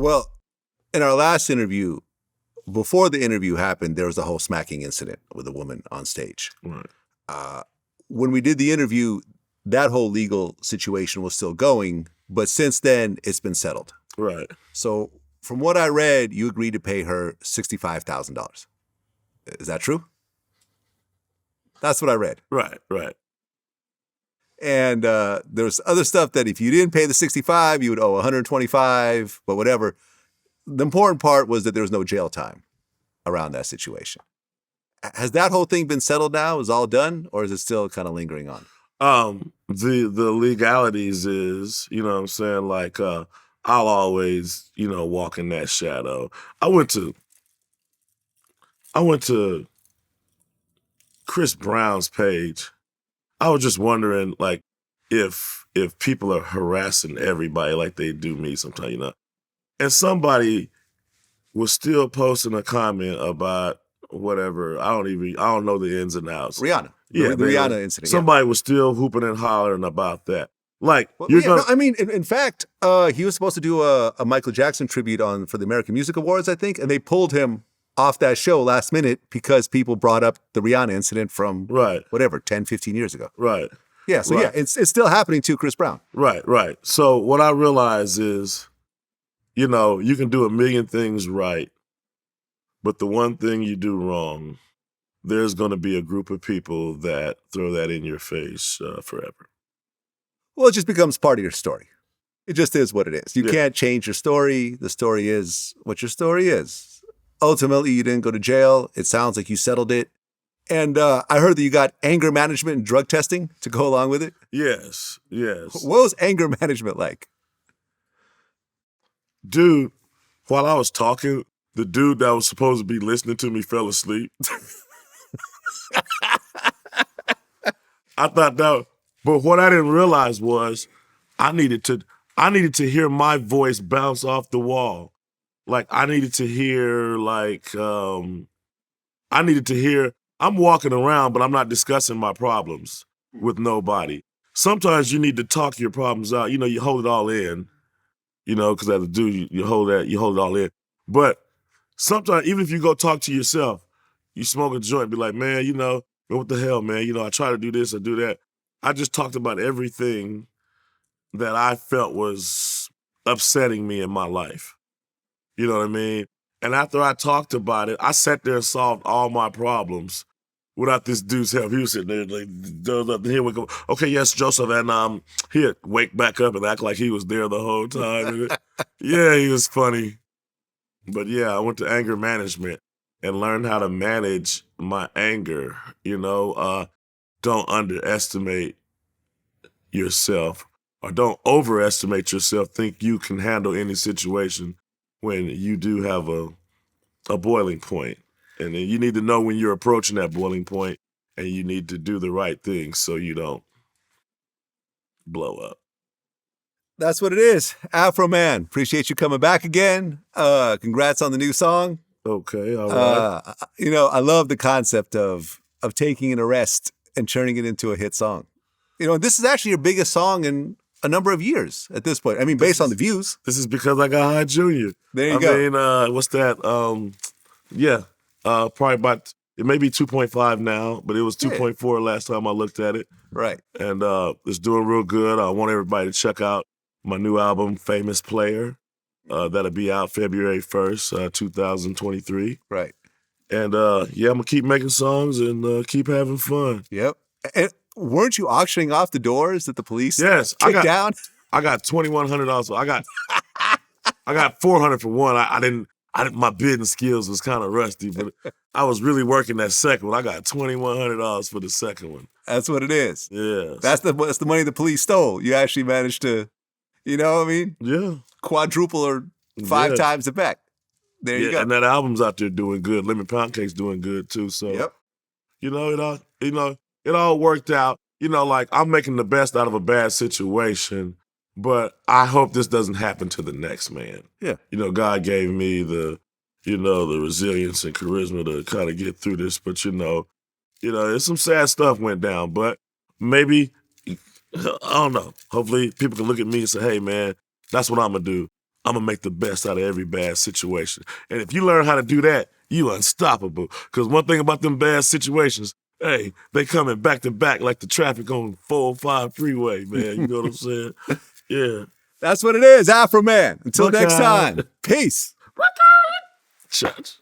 Well, in our last interview, before the interview happened, there was a whole smacking incident with a woman on stage. Right. When we did the interview, that whole legal situation was still going, but since then, it's been settled. Right. So from what I read, you agreed to pay her $65,000. Is that true? That's what I read. Right. And there's other stuff that if you didn't pay the 65, you would owe 125, but whatever. The important part was that there was no jail time around that situation. Has that whole thing been settled now? Is all done, or is it still kind of lingering on? The legalities is, you know what I'm saying, like I'll always, walk in that shadow. I went to Chris Brown's page. I was just wondering, like, if people are harassing everybody like they do me sometimes, And somebody was still posting a comment about whatever. I don't know the ins and outs. Rihanna. Yeah, the Rihanna incident. Somebody was still hooping and hollering about that. Like, in fact, he was supposed to do a Michael Jackson tribute for the American Music Awards, I think, and they pulled him off that show last minute because people brought up the Rihanna incident from 10, 15 years ago. Right. Yeah, so it's still happening to Chris Brown. Right. So what I realize is, you can do a million things right, but the one thing you do wrong, there's going to be a group of people that throw that in your face forever. Well, it just becomes part of your story. It just is what it is. You can't change your story. The story is what your story is. Ultimately, you didn't go to jail. It sounds like you settled it. And I heard that you got anger management and drug testing to go along with it. Yes. What was anger management like? Dude, while I was talking, the dude that was supposed to be listening to me fell asleep. I thought that, but what I didn't realize was I needed to hear my voice bounce off the wall. Like I needed to hear, I'm walking around, but I'm not discussing my problems with nobody. Sometimes you need to talk your problems out. You hold it all in, because as a dude, you hold it all in. But sometimes, even if you go talk to yourself, you smoke a joint, be like, man, what the hell, man? I try to do this, I do that. I just talked about everything that I felt was upsetting me in my life. You know what I mean? And after I talked about it, I sat there and solved all my problems without this dude's help. He was sitting there like, here we go. Okay, yes, Joseph, and here, wake back up and act like he was there the whole time. Yeah, he was funny. But yeah, I went to anger management and learned how to manage my anger. Don't underestimate yourself or don't overestimate yourself. Think you can handle any situation when you do have a boiling point. And then you need to know when you're approaching that boiling point and you need to do the right thing so you don't blow up. That's what it is. Afroman, appreciate you coming back again. Congrats on the new song. Okay, all right. I love the concept of taking an arrest and turning it into a hit song. This is actually your biggest song in a number of years at this point. I mean, based on the views. This is because I got High Junior. There you go. I mean, what's that? Probably about, it may be 2.5 now, but it was 2.4 last time I looked at it. Right. And it's doing real good. I want everybody to check out my new album, Famous Player. That'll be out February 1st, 2023. Right. And I'm going to keep making songs and keep having fun. Yep. And weren't you auctioning off the doors that the police kicked down? I got $2,100. I got $400 for one. My bidding skills was kind of rusty, but I was really working that second one. I got $2,100 for the second one. That's what it is. Yeah. That's the money the police stole. You actually managed to, you know what I mean? Yeah. Quadruple or 5 times the back. There you go. And that album's out there doing good. Lemon Pound Cake's doing good too. So, yep. It all worked out. Like I'm making the best out of a bad situation, but I hope this doesn't happen to the next man. Yeah. God gave me the resilience and charisma to kind of get through this, but there's some sad stuff went down, but maybe, I don't know. Hopefully people can look at me and say, hey man, that's what I'm gonna do. I'm gonna make the best out of every bad situation. And if you learn how to do that, you unstoppable. Because one thing about them bad situations, hey, they coming back to back like the traffic on 405 freeway, man. You know what I'm saying? Yeah. That's what it is, Afroman. Until next Buckeye. time, peace. Church.